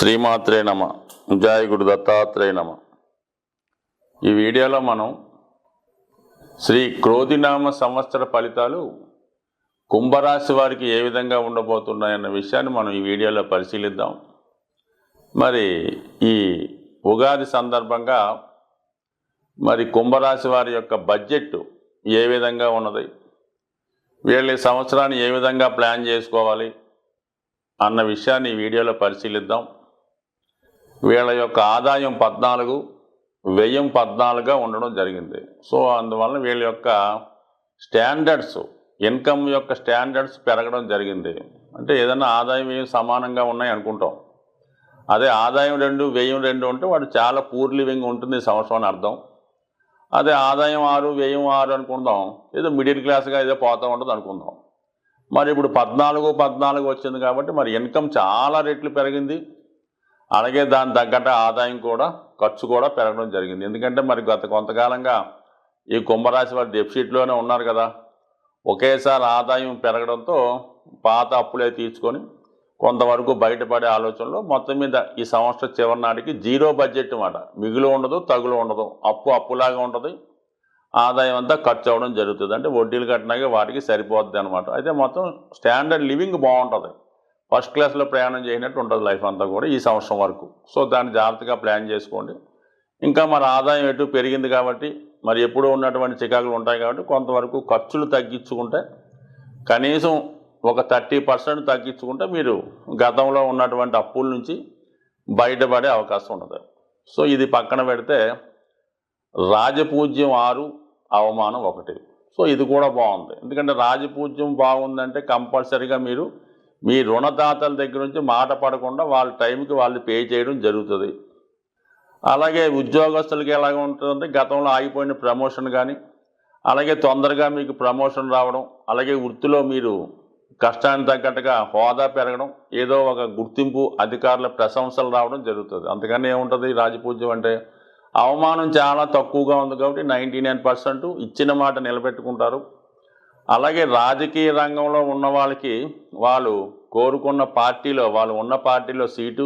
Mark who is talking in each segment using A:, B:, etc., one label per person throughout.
A: శ్రీమాత్రే నమ. జయ గురు దత్తాత్రేయ నమ. ఈ వీడియోలో మనం శ్రీ క్రోధినామ సంవత్సర ఫలితాలు కుంభరాశి వారికి ఏ విధంగా ఉండబోతున్నాయన్న విషయాన్ని మనం ఈ వీడియోలో పరిశీలిద్దాం. మరి ఈ ఉగాది సందర్భంగా మరి కుంభరాశి వారి యొక్క బడ్జెట్ ఏ విధంగా ఉన్నది, వీళ్ళ సంవత్సరాన్ని ఏ విధంగా ప్లాన్ చేసుకోవాలి అన్న విషయాన్ని ఈ వీడియోలో పరిశీలిద్దాం. వీళ్ళ యొక్క ఆదాయం 14, వ్యయం 14గా ఉండడం జరిగింది. సో అందువల్ల వీళ్ళ యొక్క స్టాండర్డ్స్, ఇన్కమ్ యొక్క స్టాండర్డ్స్ పెరగడం జరిగింది. అంటే ఏదైనా ఆదాయం వ్యయం సమానంగా ఉన్నాయి అనుకుంటాం. అదే ఆదాయం 2 వ్యయం 2 ఉంటే వాడు చాలా పూర్ లివింగ్ ఉంటుంది ఈ సంవత్సరం అని అర్థం. అదే ఆదాయం 6 వ్యయం 6 అనుకుందాం, ఏదో మిడిల్ క్లాస్గా ఏదో పోతూ ఉంటుంది అనుకుందాం. మరి ఇప్పుడు 14 వచ్చింది కాబట్టి మరి ఇన్కమ్ చాలా రెట్లు పెరిగింది. అలాగే దాని తగ్గట్టు ఆదాయం కూడా, ఖర్చు కూడా పెరగడం జరిగింది. ఎందుకంటే మరి గత కొంతకాలంగా ఈ కుంభరాశి వారి డెఫిసిట్లోనే ఉన్నారు కదా. ఒకేసారి ఆదాయం పెరగడంతో పాత అప్పులే తీర్చుకొని కొంతవరకు బయటపడే ఆలోచనలో మొత్తం మీద ఈ సంవత్సరం చివరి నాటికి జీరో బడ్జెట్ అన్నమాట. మిగులు ఉండదు, తగులు ఉండదు, అప్పులాగా ఉంటుంది, ఆదాయం అంతా ఖర్చు అవ్వడం జరుగుతుంది. అంటే వడ్డీలు కట్టినాక వాటికి సరిపోద్ది అనమాట. అయితే మొత్తం స్టాండర్డ్ లివింగ్ బాగుంటుంది, ఫస్ట్ క్లాస్లో ప్రయాణం చేయనట్టు ఉంటుంది లైఫ్ అంతా కూడా ఈ సంవత్సరం వరకు. సో దాన్ని జాగ్రత్తగా ప్లాన్ చేసుకోండి. ఇంకా మరి ఆదాయం ఎటు పెరిగింది కాబట్టి మరి ఎప్పుడూ ఉన్నటువంటి చికాకులు ఉంటాయి కాబట్టి కొంతవరకు ఖర్చులు తగ్గించుకుంటే, కనీసం ఒక 30% తగ్గించుకుంటే మీరు గతంలో ఉన్నటువంటి అప్పుల నుంచి బయటపడే అవకాశం ఉండదు. సో ఇది పక్కన పెడితే రాజపూజ్యం 6, అవమానం 1. సో ఇది కూడా బాగుంది. ఎందుకంటే రాజపూజ్యం బాగుందంటే కంపల్సరీగా మీరు మీ రుణదాతల దగ్గర నుంచి మాట పడకుండా వాళ్ళ టైంకి వాళ్ళు పే చేయడం జరుగుతుంది. అలాగే ఉద్యోగస్తులకి ఎలాగ ఉంటుందంటే గతంలో ఆగిపోయిన ప్రమోషన్ కానీ, అలాగే తొందరగా మీకు ప్రమోషన్ రావడం, అలాగే వృత్తిలో మీరు కష్టానికి తగ్గట్టుగా హోదా పెరగడం, ఏదో ఒక గుర్తింపు, అధికారుల ప్రశంసలు రావడం జరుగుతుంది. అంతకని ఏముంటుంది రాజపూజ్యం అంటే. అవమానం చాలా తక్కువగా ఉంది కాబట్టి 99% ఇచ్చిన మాట నిలబెట్టుకుంటారు. అలాగే రాజకీయ రంగంలో ఉన్న వాళ్ళకి వాళ్ళు కోరుకున్న పార్టీలో, వాళ్ళు ఉన్న పార్టీలో సీటు,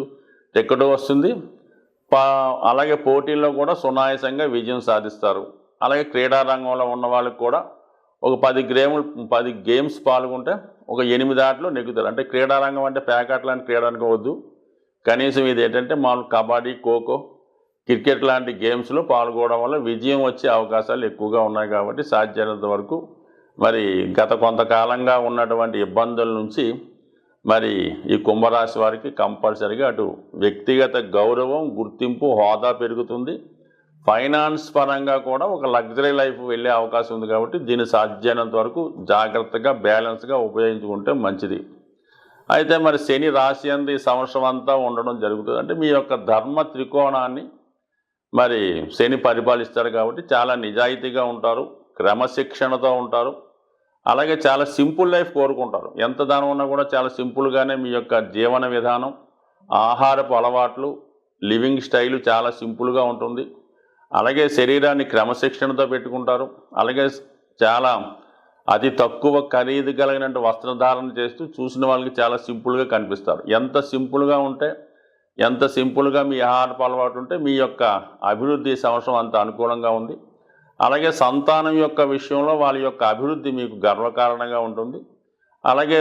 A: టికెట్ వస్తుంది. అలాగే పోటీల్లో కూడా సునాయాసంగా విజయం సాధిస్తారు. అలాగే క్రీడా రంగంలో ఉన్న వాళ్ళకి కూడా ఒక 10 గేమ్స్ పాల్గొంటే ఒక 8 ఆటలు నెగ్గుతారు. అంటే క్రీడా రంగం అంటే ప్యాకెట్ లాంటి క్రీడ అనుకోవద్దు. కనీసం ఇది ఏంటంటే మామూలు కబడ్డీ, ఖోఖో, క్రికెట్ లాంటి గేమ్స్లో పాల్గొనడం వల్ల విజయం వచ్చే అవకాశాలు ఎక్కువగా ఉన్నాయి. కాబట్టి సాధ్యమైనంత వరకు మరి గత కొంతకాలంగా ఉన్నటువంటి ఇబ్బందుల నుంచి మరి ఈ కుంభరాశి వారికి కంపల్సరీగా అటు వ్యక్తిగత గౌరవం, గుర్తింపు, హోదా పెరుగుతుంది. ఫైనాన్స్ పరంగా కూడా ఒక లగ్జరీ లైఫ్ వెళ్ళే అవకాశం ఉంది. కాబట్టి దీన్ని సాధ్యమైనంత వరకు జాగ్రత్తగా, బ్యాలెన్స్గా ఉపయోగించుకుంటే మంచిది. అయితే మరి శని రాశి అందు ఈ సంవత్సరం అంతా ఉండడం జరుగుతుంది. అంటే మీ యొక్క ధర్మ త్రికోణాన్ని మరి శని పరిపాలిస్తారు కాబట్టి చాలా నిజాయితీగా ఉంటారు, క్రమశిక్షణతో ఉంటారు. అలాగే చాలా సింపుల్ లైఫ్ కోరుకుంటారు. ఎంత ధనం ఉన్నా కూడా చాలా సింపుల్గానే మీ యొక్క జీవన విధానం, ఆహారపు అలవాట్లు, లివింగ్ స్టైలు చాలా సింపుల్గా ఉంటుంది. అలాగే శరీరాన్ని క్రమశిక్షణతో పెట్టుకుంటారు. అలాగే చాలా అతి తక్కువ ఖరీదు కలిగినట్టు వస్త్రధారణ చేస్తూ చూసిన వాళ్ళకి చాలా సింపుల్గా కనిపిస్తారు. ఎంత సింపుల్గా ఉంటే, ఎంత సింపుల్గా మీ ఆహారపు అలవాటు ఉంటే మీ యొక్క అభివృద్ధి సంవత్సరం అంత అనుకూలంగా ఉంది. అలాగే సంతానం యొక్క విషయంలో వాళ్ళ యొక్క అభివృద్ధి మీకు గర్వకారణంగా ఉంటుంది. అలాగే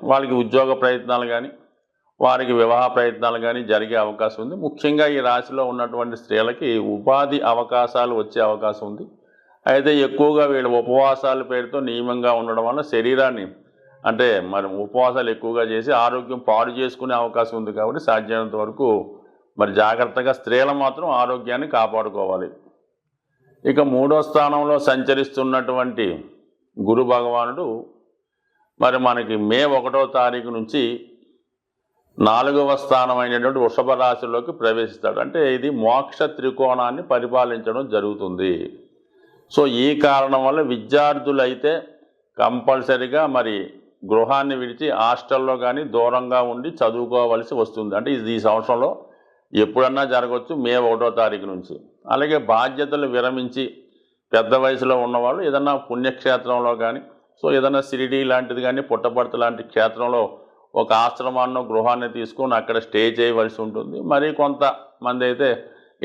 A: వాళ్ళకి ఉద్యోగ ప్రయత్నాలు కానీ, వారికి వివాహ ప్రయత్నాలు కానీ జరిగే అవకాశం ఉంది. ముఖ్యంగా ఈ రాశిలో ఉన్నటువంటి స్త్రీలకి ఉపాధి అవకాశాలు వచ్చే అవకాశం ఉంది. అయితే ఎక్కువగా వీళ్ళు ఉపవాసాల పేరుతో నియమంగా ఉండడం వల్ల శరీరాన్ని, అంటే మరి ఉపవాసాలు ఎక్కువగా చేసి ఆరోగ్యం పాడు చేసుకునే అవకాశం ఉంది. కాబట్టి సాధ్యమైనంత వరకు మరి జాగ్రత్తగా స్త్రీలు మాత్రం ఆరోగ్యాన్ని కాపాడుకోవాలి. ఇక 3వ స్థానంలో సంచరిస్తున్నటువంటి గురు భగవానుడు మరి మనకి మే 1వ తారీఖు నుంచి 4వ స్థానమైనటువంటి వృషభ రాశిలోకి ప్రవేశిస్తాడు. అంటే ఇది మోక్ష త్రికోణాన్ని పరిపాలించడం జరుగుతుంది. సో ఈ కారణం వల్ల విద్యార్థులైతే కంపల్సరీగా మరి గృహాన్ని విడిచి హాస్టల్లో కానీ దూరంగా ఉండి చదువుకోవలసి వస్తుంది. అంటే ఇది ఈ సంవత్సరంలో ఎప్పుడన్నా జరగవచ్చు, మే 1వ తారీఖు నుంచి. అలాగే బాధ్యతలు విరమించి పెద్ద వయసులో ఉన్నవాళ్ళు ఏదన్నా పుణ్యక్షేత్రంలో కానీ, సో ఏదైనా షిరిడీ లాంటిది కానీ, పుట్టపర్తి లాంటి క్షేత్రంలో ఒక ఆశ్రమాన్నో గృహాన్ని తీసుకొని అక్కడ స్టే చేయవలసి ఉంటుంది. మరి కొంతమంది అయితే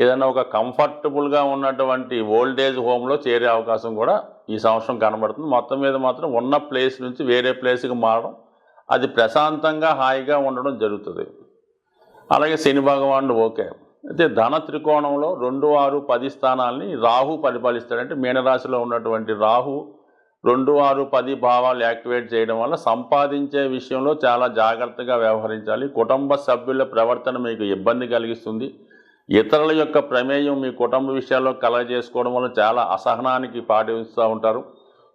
A: ఏదైనా ఒక కంఫర్టబుల్గా ఉన్నటువంటి ఓల్డేజ్ హోమ్లో చేరే అవకాశం కూడా ఈ సంవత్సరం కనబడుతుంది. మొత్తం మీద మాత్రం ఉన్న ప్లేస్ నుంచి వేరే ప్లేస్కి మారడం, అది ప్రశాంతంగా హాయిగా ఉండడం జరుగుతుంది. అలాగే శని భగవానుడు ఓకే. అయితే ధన త్రికోణంలో 2, 6, 10 స్థానాల్ని రాహు పరిపాలిస్తాడు. అంటే మీనరాశిలో ఉన్నటువంటి రాహు 2, 6, 10 భావాలు యాక్టివేట్ చేయడం వల్ల సంపాదించే విషయంలో చాలా జాగ్రత్తగా వ్యవహరించాలి. కుటుంబ సభ్యుల ప్రవర్తన మీకు ఇబ్బంది కలిగిస్తుంది. ఇతరుల యొక్క ప్రమేయం మీ కుటుంబ విషయాల్లో కలగజేసుకోవడం వల్ల చాలా అసహనానికి పాటిస్తూ ఉంటారు.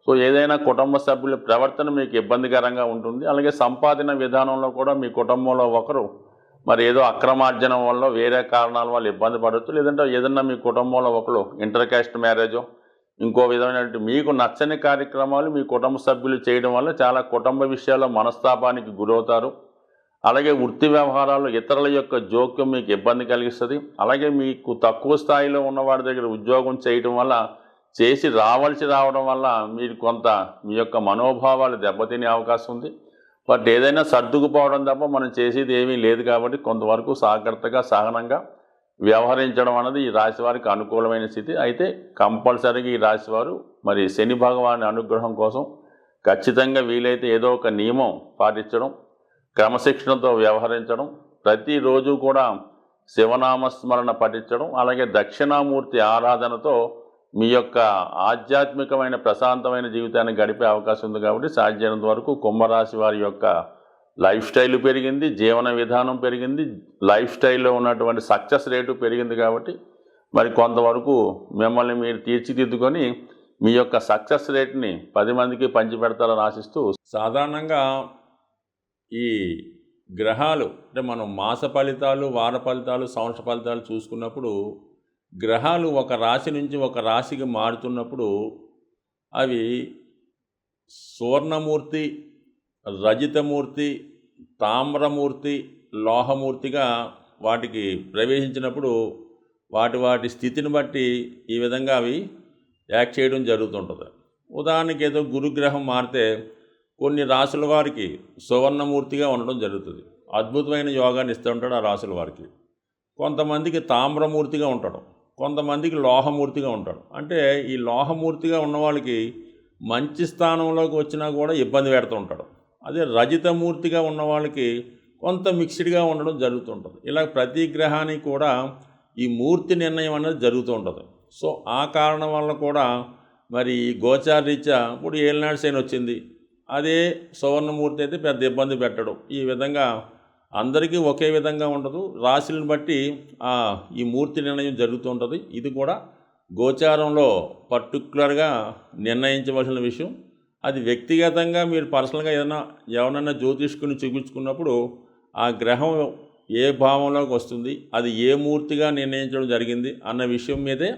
A: సో ఏదైనా కుటుంబ సభ్యుల ప్రవర్తన మీకు ఇబ్బందికరంగా ఉంటుంది. అలాగే సంపాదన విధానంలో కూడా మీ కుటుంబంలో ఒకరు మరి ఏదో అక్రమార్జనం వల్ల వేరే కారణాల వల్ల ఇబ్బంది పడవచ్చు. లేదంటే ఏదన్నా మీ కుటుంబంలో ఒకరు ఇంటర్ కాస్ట్ మ్యారేజో ఇంకో విధమైనటువంటి మీకు నచ్చని కార్యక్రమాలు మీ కుటుంబ సభ్యులు చేయడం వల్ల చాలా కుటుంబ విషయాల్లో మనస్తాపానికి గురవుతారు. అలాగే వృత్తి వ్యవహారాల్లో ఇతరుల యొక్క జోక్యం మీకు ఇబ్బంది కలిగిస్తుంది. అలాగే మీకు తక్కువ స్థాయిలో ఉన్నవాడి దగ్గర ఉద్యోగం చేయడం వల్ల చేసి రావడం వల్ల మీరు కొంత మీ యొక్క మనోభావాలు దెబ్బతినే అవకాశం ఉంది. బట్ ఏదైనా సర్దుకుపోవడం తప్ప మనం చేసేది ఏమీ లేదు కాబట్టి కొంతవరకు జాగ్రత్తగా సహనంగా వ్యవహరించడం అనేది ఈ రాశి వారికి అనుకూలమైన స్థితి. అయితే కంపల్సరీగా ఈ రాశివారు మరి శని భగవాని అనుగ్రహం కోసం ఖచ్చితంగా వీలైతే ఏదో ఒక నియమం పాటించడం, క్రమశిక్షణతో వ్యవహరించడం, ప్రతిరోజు కూడా శివనామస్మరణ పఠించడం, అలాగే దక్షిణామూర్తి ఆరాధనతో మీ యొక్క ఆధ్యాత్మికమైన ప్రశాంతమైన జీవితాన్ని గడిపే అవకాశం ఉంది. కాబట్టి సాధ్యమైనంత వరకు కుంభరాశి వారి యొక్క లైఫ్ స్టైల్ పెరిగింది, జీవన విధానం పెరిగింది, లైఫ్ స్టైల్లో ఉన్నటువంటి సక్సెస్ రేటు పెరిగింది. కాబట్టి మరి కొంతవరకు మిమ్మల్ని మీరు తీర్చిదిద్దుకొని మీ యొక్క సక్సెస్ రేట్ని 10 మందికి పంచిపెడతారని ఆశిస్తూ, సాధారణంగా ఈ గ్రహాలు అంటే మనం మాస ఫలితాలు, వార ఫలితాలు, సంవత్సర ఫలితాలు చూసుకున్నప్పుడు గ్రహాలు ఒక రాశి నుంచి ఒక రాశికి మారుతున్నప్పుడు అవి సువర్ణమూర్తి, రజితమూర్తి, తామ్రమూర్తి, లోహమూర్తిగా వాటికి ప్రవేశించినప్పుడు వాటి స్థితిని బట్టి ఈ విధంగా అవి యాక్ట్ చేయడం జరుగుతుంటుంది. ఉదాహరణకి ఏదో గురుగ్రహం మారితే కొన్ని రాశుల వారికి సువర్ణమూర్తిగా ఉండడం జరుగుతుంది. అద్భుతమైన యోగాన్ని ఇస్తూ ఉంటాడు ఆ రాశుల వారికి. కొంతమందికి తామ్రమూర్తిగా ఉంటాడు, కొంతమందికి లోహమూర్తిగా ఉంటాడు. అంటే ఈ లోహమూర్తిగా ఉన్న వాళ్ళకి మంచి స్థానంలోకి వచ్చినా కూడా ఇబ్బంది పెడుతూ ఉంటాడు. అదే రజితమూర్తిగా ఉన్న వాళ్ళకి కొంత మిక్స్డ్గా ఉండడం జరుగుతుంటుంది. ఇలా ప్రతి గ్రహానికి కూడా ఈ మూర్తి నిర్ణయం అనేది జరుగుతూ ఉంటుంది. సో ఆ కారణం వల్ల కూడా మరి గోచారరీత్యా ఇప్పుడు ఏలినాడు శని వచ్చింది, అదే సువర్ణమూర్తి అయితే పెద్ద ఇబ్బంది పెట్టడం. ఈ విధంగా అందరికీ ఒకే విధంగా ఉండదు, రాశులను బట్టి ఈ మూర్తి నిర్ణయం జరుగుతూ ఉంటుంది. ఇది కూడా గోచారంలో పర్టికులర్గా నిర్ణయించవలసిన విషయం. అది వ్యక్తిగతంగా మీరు పర్సనల్గా ఎవరైనా జ్యోతిష్కుని చూపించుకున్నప్పుడు ఆ గ్రహం ఏ భావంలోకి వస్తుంది, అది ఏ మూర్తిగా నిర్ణయించడం జరిగింది అన్న విషయం మీదే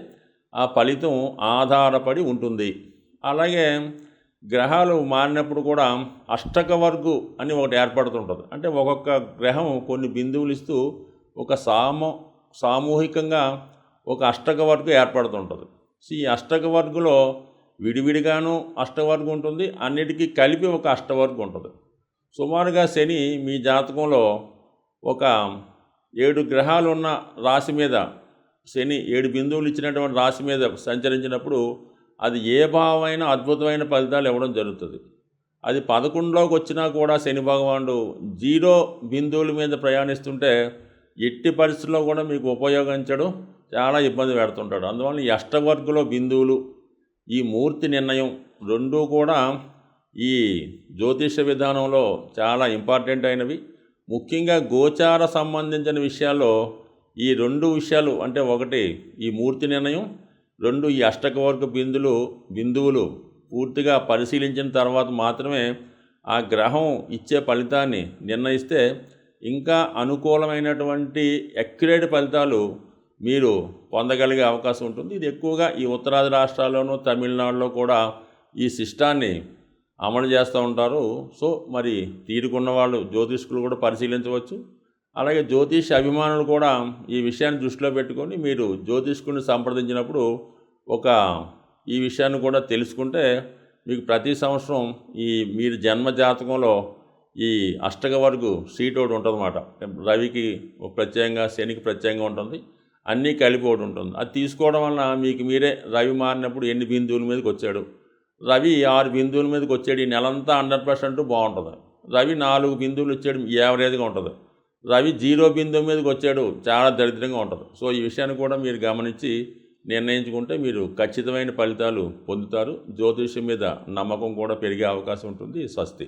A: ఆ ఫలితం ఆధారపడి ఉంటుంది. అలాగే గ్రహాలు మారినప్పుడు కూడా అష్టక వర్గు అని ఒకటి ఏర్పడుతుంటుంది. అంటే ఒక్కొక్క గ్రహం కొన్ని బిందువులు ఇస్తూ ఒక సామూహికంగా ఒక అష్టక వర్గు ఏర్పడుతుంటుంది. సో ఈ అష్టక వర్గులో విడివిడిగాను అష్టవర్గం ఉంటుంది, అన్నిటికీ కలిపి ఒక అష్టవర్గం ఉంటుంది. సుమారుగా శని మీ జాతకంలో ఒక 7 గ్రహాలు ఉన్న రాశి మీద, శని 7 బిందువులు ఇచ్చినటువంటి రాశి మీద సంచరించినప్పుడు అది ఏ భావమైన అద్భుతమైన ఫలితాలు ఇవ్వడం జరుగుతుంది. అది 11లోకి వచ్చినా కూడా శని భగవానుడు 0 బిందువుల మీద ప్రయాణిస్తుంటే ఎట్టి పరిస్థితుల్లో కూడా మీకు ఉపయోగించడం చాలా ఇబ్బంది పెడుతుంటాడు. అందువల్ల ఈ అష్టవర్గంలో బిందువులు, ఈ మూర్తి నిర్ణయం రెండూ కూడా ఈ జ్యోతిష విధానంలో చాలా ఇంపార్టెంట్ అయినవి. ముఖ్యంగా గోచార సంబంధించిన విషయాల్లో ఈ 2 విషయాలు, అంటే ఒకటి ఈ మూర్తి నిర్ణయం, 2 ఈ అష్టకవర్గ బిందువులు పూర్తిగా పరిశీలించిన తర్వాత మాత్రమే ఆ గ్రహం ఇచ్చే ఫలితాన్ని నిర్ణయిస్తే ఇంకా అనుకూలమైనటువంటి అక్యురేట్ ఫలితాలు మీరు పొందగలిగే అవకాశం ఉంటుంది. ఇది ఎక్కువగా ఈ ఉత్తరాది రాష్ట్రాల్లోనూ తమిళనాడులో కూడా ఈ సిస్టాన్ని అమలు చేస్తూ ఉంటారు. సో మరి తీరుకున్న వాళ్ళు జ్యోతిష్కులు కూడా పరిశీలించవచ్చు. అలాగే జ్యోతిష్ అభిమానులు కూడా ఈ విషయాన్ని దృష్టిలో పెట్టుకొని మీరు జ్యోతిష్కుని సంప్రదించినప్పుడు ఈ విషయాన్ని కూడా తెలుసుకుంటే మీకు ప్రతి సంవత్సరం మీరు జన్మ జాతకంలో ఈ అష్టక వర్గు సీట్ ఒకటి ఉంటుంది అన్నమాట. రవికి ప్రత్యేకంగా, శనికి ప్రత్యేకంగా ఉంటుంది, అన్నీ కలిపి ఒకటి ఉంటుంది. అది తీసుకోవడం వలన మీకు మీరే రవి మారినప్పుడు ఎన్ని బిందువుల మీదకి వచ్చాడు, రవి 6 బిందువుల మీదకి వచ్చాడు, ఈ నెలంతా 100% బాగుంటుంది. రవి 4 బిందువులు వచ్చాడు, యావరేజ్గా ఉంటుంది. రవి 0 బిందువు మీదకి వచ్చాడు, చాలా దరిద్రంగా ఉంటుంది. సో ఈ విషయాన్ని కూడా మీరు గమనించి నిర్ణయించుకుంటే మీరు ఖచ్చితమైన ఫలితాలు పొందుతారు. జ్యోతిష్యం మీద నమ్మకం కూడా పెరిగే అవకాశం ఉంటుంది. స్వస్తి.